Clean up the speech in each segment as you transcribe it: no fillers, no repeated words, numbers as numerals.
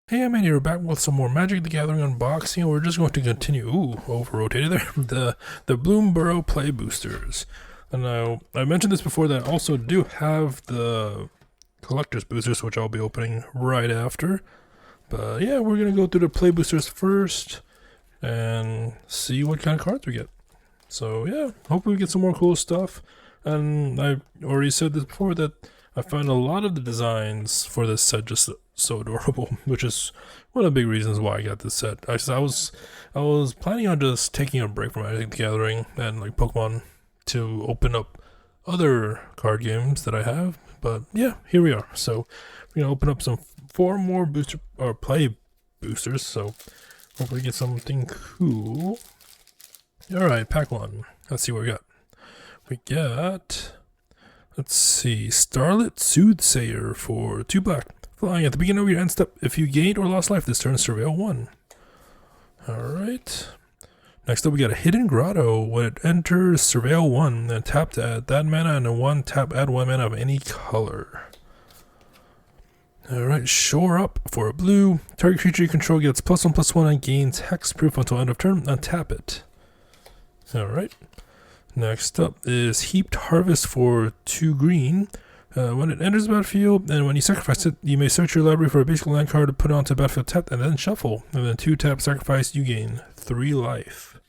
Hey, I'm Andy. We're back with some more Magic the Gathering unboxing. We're just going to continue. Ooh, over-rotated there. The Bloomburrow play boosters. And now, I mentioned this before that I also do have the collector's boosters, which I'll be opening right after. But yeah, we're going to go through the play boosters first and see what kind of cards we get. So yeah, hopefully we get some more cool stuff. And I already said this before that I find a lot of the designs for this set just so adorable, which is one of the big reasons why I got this set. I was planning on just taking a break from Magic the Gathering and like Pokemon to open up other card games that I have, but yeah, here we are. So we're gonna open up some 4 more booster or play boosters. So hopefully get something cool. All right, pack 1. Let's see what we got. We got. Let's see, Starlit Soothsayer for 2 black. Flying at the beginning of your end step. If you gained or lost life this turn, surveil 1. Alright. Next up, we got a Hidden Grotto. When it enters, surveil 1. Then tap to add that mana, and then 1 tap, add 1 mana of any color. Alright, Shore Up for a blue. Target creature you control gets +1/+1 and gains hexproof until end of turn. Untap it. Alright. Next up is Heaped Harvest for 2 green. When it enters the battlefield, and when you sacrifice it, you may search your library for a basic land card to put onto the battlefield tapped, and then shuffle. And then 2 tap sacrifice, you gain 3 life.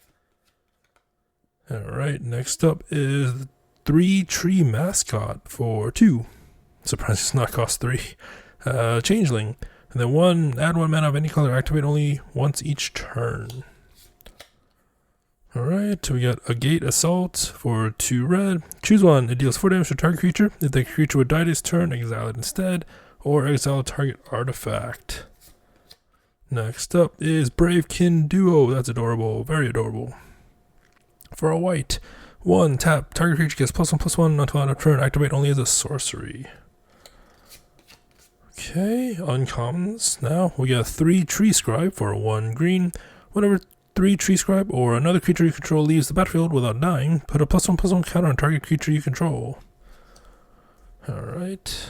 Alright, next up is 3 Tree Mascot for 2. Surprised it's not cost 3. Changeling. And then 1, add 1 mana of any color, activate only once each turn. Alright, we got a Gate Assault for 2 red. Choose 1. It deals 4 damage to target creature. If the creature would die this turn, exile it instead, or exile a target artifact. Next up is Bravekin Duo. That's adorable. Very adorable. For a white, 1 tap. Target creature gets +1/+1 until end of turn. Activate only as a sorcery. Okay, uncommons. Now we got 3 Tree Scribe for 1 green. Whenever 3 Tree Scribe or another creature you control leaves the battlefield without dying, put a +1/+1 counter on target creature you control. Alright.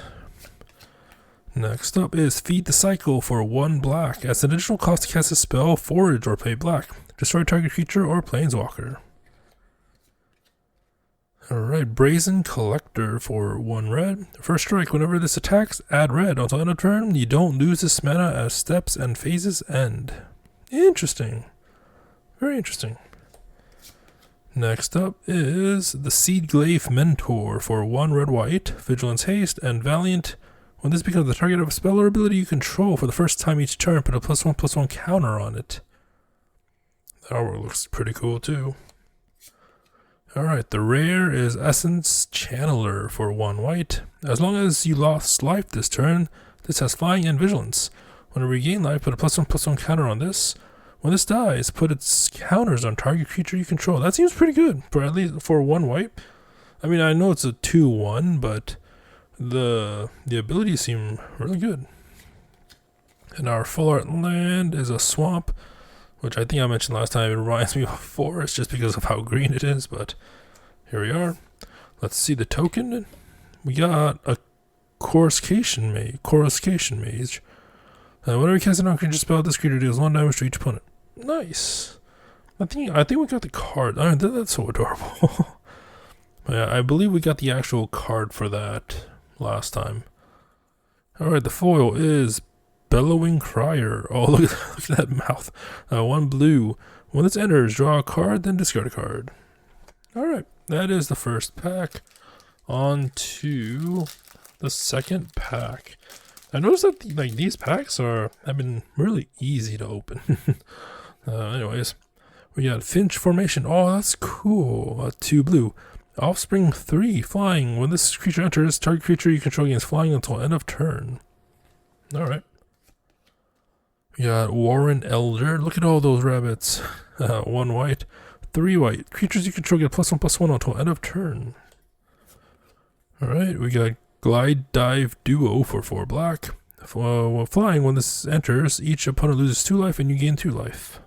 Next up is Feed the Cycle for 1 black. As an additional cost to cast a spell, forage or pay black. Destroy target creature or planeswalker. Alright, Brazen Collector for 1 red. First strike, whenever this attacks, add red. Until end of turn, you don't lose this mana as steps and phases end. Interesting. Very interesting. Next up is the Seedglaive Mentor for 1 red-white, Vigilance Haste, and Valiant. When this becomes the target of a spell or ability you control for the first time each turn, put a +1/+1 counter on it. That artwork looks pretty cool too. Alright, the rare is Essence Channeler for 1 white. As long as you lost life this turn, this has Flying and Vigilance. When you regain life, put a +1/+1 counter on this. When this dies, put its counters on target creature you control. That seems pretty good, for at least for 1 white. I mean, I know it's a 2/1, but the abilities seem really good. And our full art land is a swamp, which I think I mentioned last time. It reminds me of a forest just because of how green it is, but here we are. Let's see the token. We got a Coruscation Mage. Whenever you cast a non-creature spell, this creature deals 1 damage to each opponent. Nice. I think we got the card. I mean, that's so adorable. Yeah, I believe we got the actual card for that last time. Alright, the foil is Bellowing Crier. Oh, look at that mouth. 1 blue. When this enters, draw a card, then discard a card. Alright, that is the first pack. On to the second pack. I noticed that these packs have been really easy to open. Anyways, we got Finch Formation. Oh, that's cool. 2 blue. Offspring 3 flying. When this creature enters, target creature you control gains flying until end of turn. Alright. We got Warren Elder. Look at all those rabbits. 1 white. 3 white. Creatures you control get +1/+1 until end of turn. Alright, we got Glide Dive Duo for 4 black. While flying, when this enters, each opponent loses 2 life and you gain 2 life.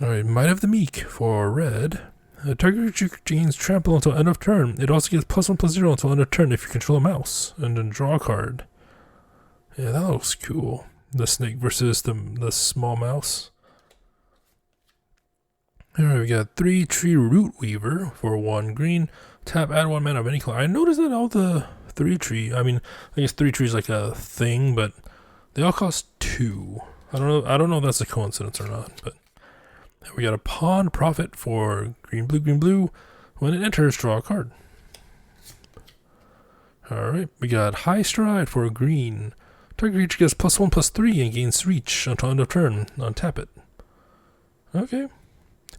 Alright, Might of the Meek for red. Target creature gains trample until end of turn. It also gets +1/+0 until end of turn if you control a mouse. And then draw a card. Yeah, that looks cool. The snake versus the small mouse. Alright, we got 3 tree root weaver for 1 green. Tap, add 1 mana of any color. I noticed that all the 3 tree, I mean, I guess 3 trees like a thing, but they all cost 2. I don't know if that's a coincidence or not, but we got a pawn profit for green blue. When it enters, draw a card. Alright, we got high stride for green. Target creature gets +1/+3 and gains reach until end of turn. Untap it. Okay.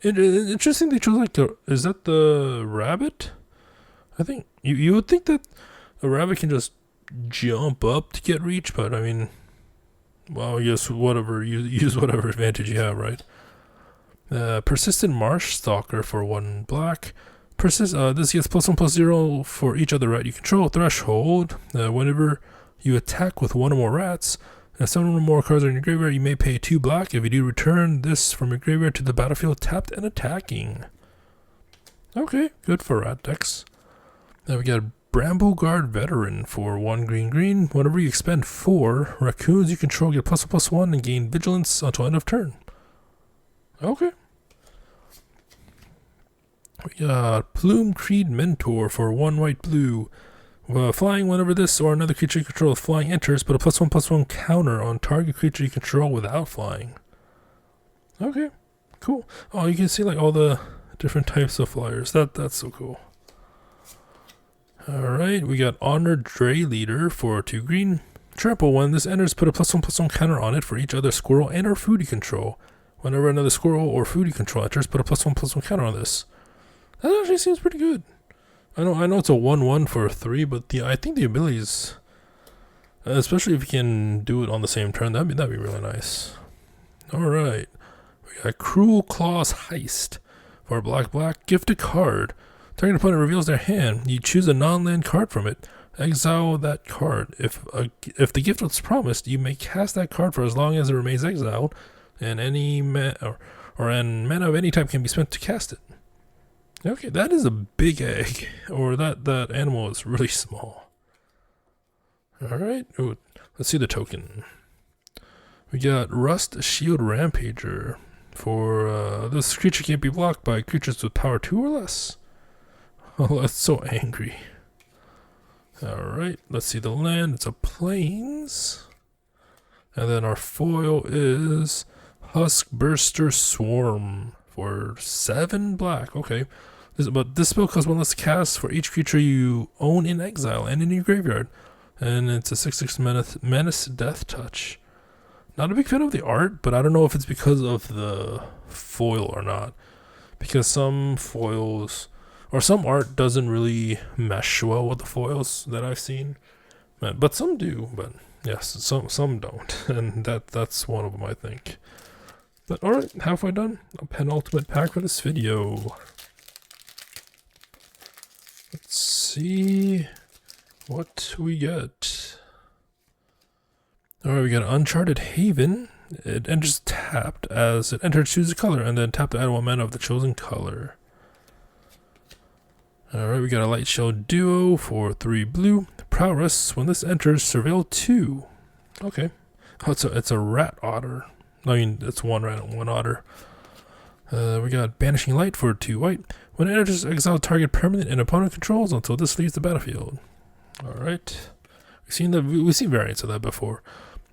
Interesting they chose like is that the rabbit? I think you would think that a rabbit can just jump up to get reach, but I mean, well, I guess whatever, use whatever advantage you have, right? Persistent Marsh Stalker for 1 black. This gets +1/+0 for each other rat you control. Threshold. Whenever you attack with 1 or more rats, and 7 or more cards are in your graveyard, you may pay 2 black. If you do, return this from your graveyard to the battlefield tapped and attacking. Okay, good for rat decks. Now we got Brambleguard Veteran for 1 green. Whenever you expend 4 raccoons you control, get +1/+1 and gain vigilance until end of turn. Okay. We got Plume Creed Mentor for 1 white blue. Flying, whenever this or another creature you control with flying enters, put a +1/+1 counter on target creature you control without flying. Okay, cool. Oh, you can see like all the different types of flyers. That's so cool. Alright, we got Honored Dray Leader for 2 green. Trample, when this enters, put a +1/+1 counter on it for each other squirrel and or food you control. Whenever another squirrel or food you control enters, put a +1/+1 counter on this. That actually seems pretty good. I know it's a 1/1 for 3, but I think the abilities, especially if you can do it on the same turn, that'd be really nice. Alright, we got Cruel Claws Heist for black. Gift a card. Target opponent reveals their hand. You choose a non-land card from it. Exile that card. If the gift was promised, you may cast that card for as long as it remains exiled, and any mana of any type can be spent to cast it. Okay, that is a big egg, or that animal is really small. Alright, let's see the token. We got Rust Shield Rampager for this creature can't be blocked by creatures with power 2 or less. Oh, that's so angry. Alright, let's see the land. It's a plains. And then our foil is Huskburster Swarm for 7 black. Okay. But this spell costs 1 less to cast for each creature you own in exile and in your graveyard. And it's a 6/6 menace death touch. Not a big fan of the art, but I don't know if it's because of the foil or not. Because some foils, or some art doesn't really mesh well with the foils that I've seen. But some do, but yes, some don't. And that's one of them, I think. But alright, halfway done. A penultimate pack for this video. Let's see what we get. Alright, we got Uncharted Haven. It enters tapped. As it enters, choose a color, and then tap to add 1 mana of the chosen color. Alright, we got a Light Shell Duo for 3 blue. Prowess, when this enters, surveil 2. Okay. Oh, it's a rat otter. I mean, it's 1 rat and 1 otter. We got Banishing Light for 2 white. When it enters, exile target permanent and opponent controls until this leaves the battlefield. Alright. We've seen variants of that before.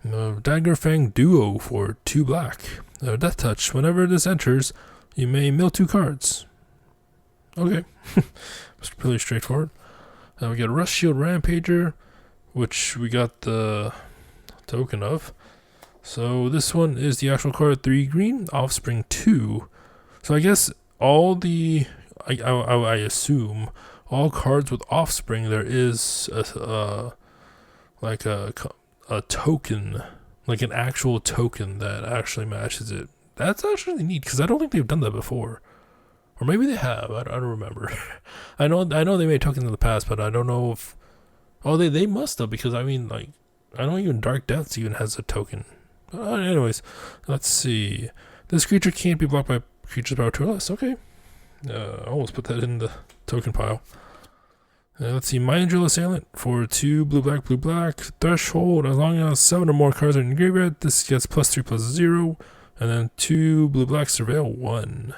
Dagger Fang Duo for 2 black. Death Touch. Whenever this enters, you may mill 2 cards. Okay. It's pretty straightforward. We got Rust Shield Rampager, which we got the token of. So this one is the actual card, 3 green, Offspring 2. So I guess all the, I assume, all cards with Offspring, there is a token, like an actual token that actually matches it. That's actually neat, because I don't think they've done that before. Or maybe they have, I don't remember. I know they made tokens in the past, but I don't know if, oh, they must have, because I mean, like, I don't even Dark Depths even has a token. Anyways, let's see. This creature can't be blocked by creatures power 2 or less. Okay. I almost put that in the token pile. Let's see, Mind Drill Assailant for 2 blue black. Threshold, as long as 7 or more cards are in your graveyard, this gets +3/+0. And then 2 blue black Surveil 1.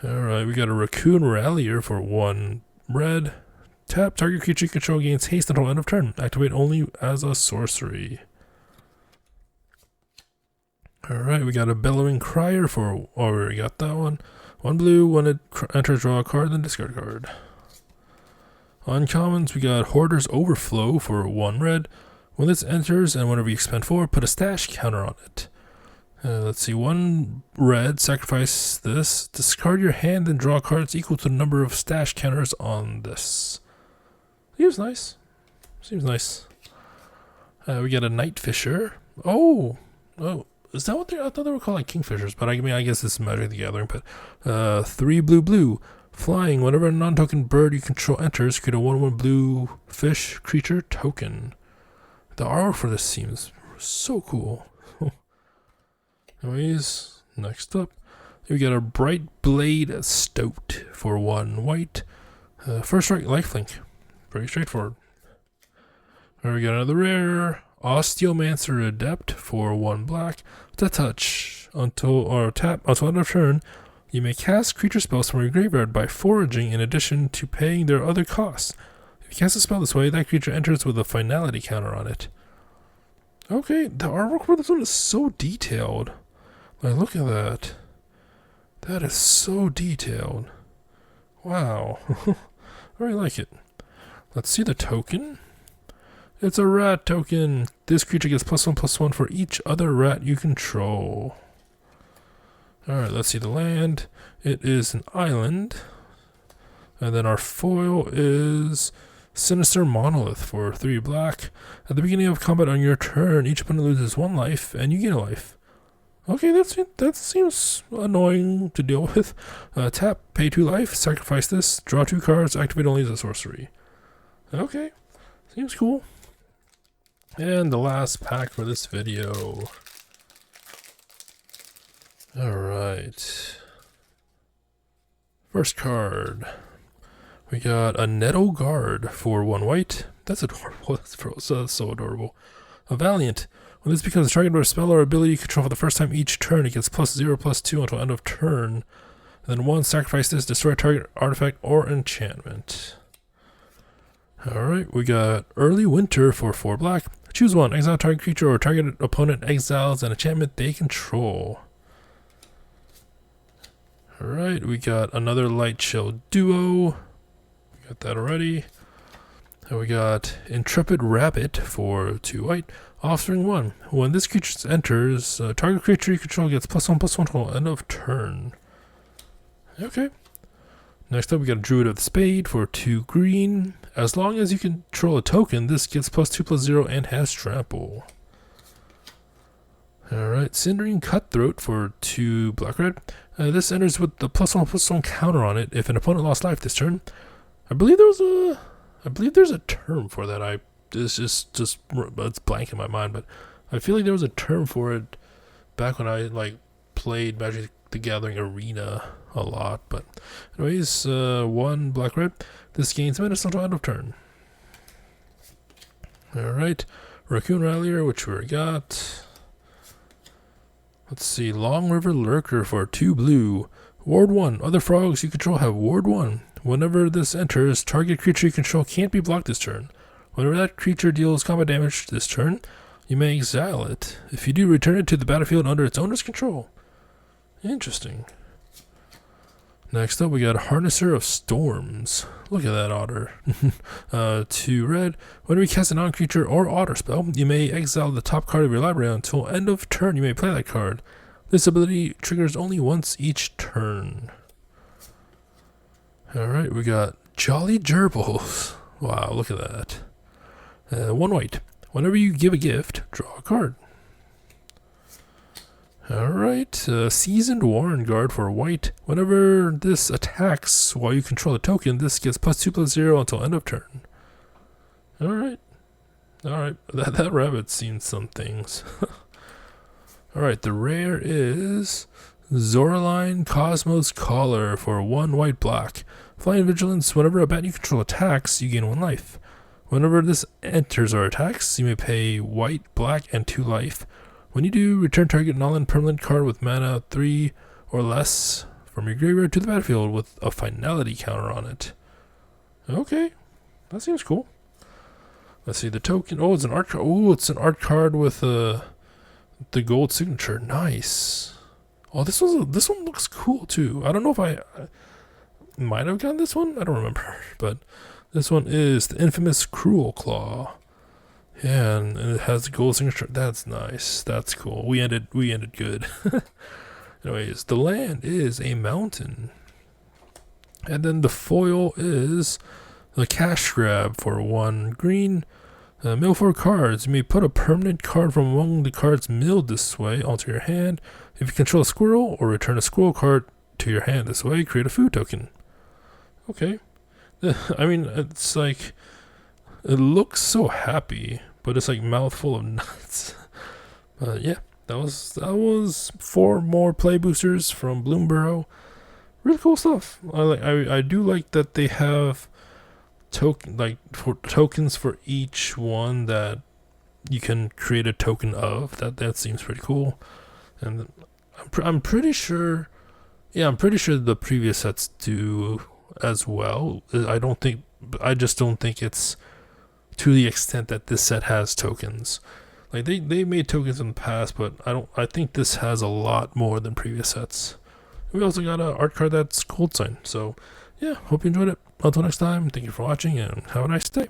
Alright, we got a Raccoon Rallier for 1 red. Tap, target creature you control gains haste until end of turn. Activate only as a sorcery. Alright, we got a Bellowing Crier for, we already got that one. 1 blue, when it enters, draw a card, then discard a card. Uncommons, we got Hoarder's Overflow for 1 red. When this enters, and whenever you expend 4, put a stash counter on it. Let's see, 1 red, sacrifice this. Discard your hand, then draw cards equal to the number of stash counters on this. Seems nice. Seems nice. We got a Night Fisher. Oh, is that what I thought they were called like Kingfishers, but I mean, I guess this is Magic the Gathering. But 3 blue. Flying, whenever a non-token bird you control enters, create a 1/1 blue fish creature token. The artwork for this seems so cool. Anyways, next up, we got a Bright Blade Stoat for 1 white. First strike, lifelink. Pretty straightforward. There we got another rare. Osteomancer Adept for 1 black. To touch tap until end of turn, you may cast creature spells from your graveyard by foraging in addition to paying their other costs. If you cast a spell this way, that creature enters with a finality counter on it. Okay, the artwork for this one is so detailed. Like, look at that. That is so detailed. Wow. I really like it. Let's see the token. It's a rat token. This creature gets +1/+1 for each other rat you control. Alright, let's see the land. It is an island. And then our foil is Sinister Monolith for 3 black. At the beginning of combat on your turn, each opponent loses 1 life, and you gain a life. Okay, that seems annoying to deal with. Tap, pay 2 life, sacrifice this, draw 2 cards, activate only as a sorcery. Okay, seems cool. And the last pack for this video. Alright. First card. We got a Nettle Guard for 1 white. That's adorable. That's so adorable. A Valiant. When this becomes a target of a spell or ability you control for the first time each turn, it gets +0/+2 until end of turn. And then 1, sacrifice this, destroy a target artifact or enchantment. Alright, we got Early Winter for 4 black. Choose 1, exile target creature or target opponent exiles an enchantment they control. Alright, we got another Light Shell Duo. We got that already. And we got Intrepid Rabbit for 2 white. Offspring 1. When this creature enters, target creature you control gets +1/+1 until end of turn. Okay. Next up, we got a Druid of the Spade for 2 green. As long as you control a token, this gets +2/+0 and has trample. Alright, Cindering Cutthroat for 2 black-red. This enters with the +1/+1 counter on it if an opponent lost life this turn. I believe there's a term for that. It's just it's blank in my mind, but I feel like there was a term for it back when I played Magic the Gathering Arena a lot. But anyways, 1 black-red. This gains menace until end of turn. Alright, Raccoon Rallier, which we got. Let's see, Long River Lurker for 2 blue. Ward 1. Other frogs you control have Ward 1. Whenever this enters, target creature you control can't be blocked this turn. Whenever that creature deals combat damage this turn, you may exile it. If you do, return it to the battlefield under its owner's control. Interesting. Next up, we got Harnesser of Storms. Look at that otter. 2 red. Whenever you cast a non-creature or otter spell, you may exile the top card of your library until end of turn. You may play that card. This ability triggers only once each turn. Alright, we got Jolly Gerbils. Wow, look at that. 1 white. Whenever you give a gift, draw a card. Alright, Seasoned Warren Guard for white. Whenever this attacks while you control a token, this gets +2/+0 until end of turn. Alright. Alright, that rabbit's seen some things. Alright, the rare is Zoraline Cosmos Collar for 1 white black. Flying Vigilance. Whenever a bat you control attacks, you gain 1 life. Whenever this enters or attacks, you may pay white, black, and 2 life. When you do, return target non-permanent card with mana 3 or less from your graveyard to the battlefield with a finality counter on it. Okay, that seems cool. Let's see the token. Oh, it's an art card. Oh, it's an art card with the gold signature. Nice. Oh, this one looks cool too. I don't know if I might have gotten this one. I don't remember, but this one is the infamous Cruel Claw. Yeah, and it has the gold signature. That's nice. That's cool. We ended good. Anyways, the land is a mountain. And then the foil is the cash grab for 1 green. Mill 4 cards. You may put a permanent card from among the cards milled this way onto your hand. If you control a squirrel, or return a squirrel card to your hand this way, create a food token. Okay. I mean, it's like, it looks so happy, but it's like mouthful of nuts. Yeah, that was 4 more play boosters from Bloomburrow. Really cool stuff. I do like that they have tokens for each one that you can create a token of. That seems pretty cool. And I'm pretty sure the previous sets do as well. I just don't think it's to the extent that this set has tokens. Like they made tokens in the past, but I think this has a lot more than previous sets. We also got an art card that's gold sign. So yeah, hope you enjoyed it. Until next time, thank you for watching and have a nice day.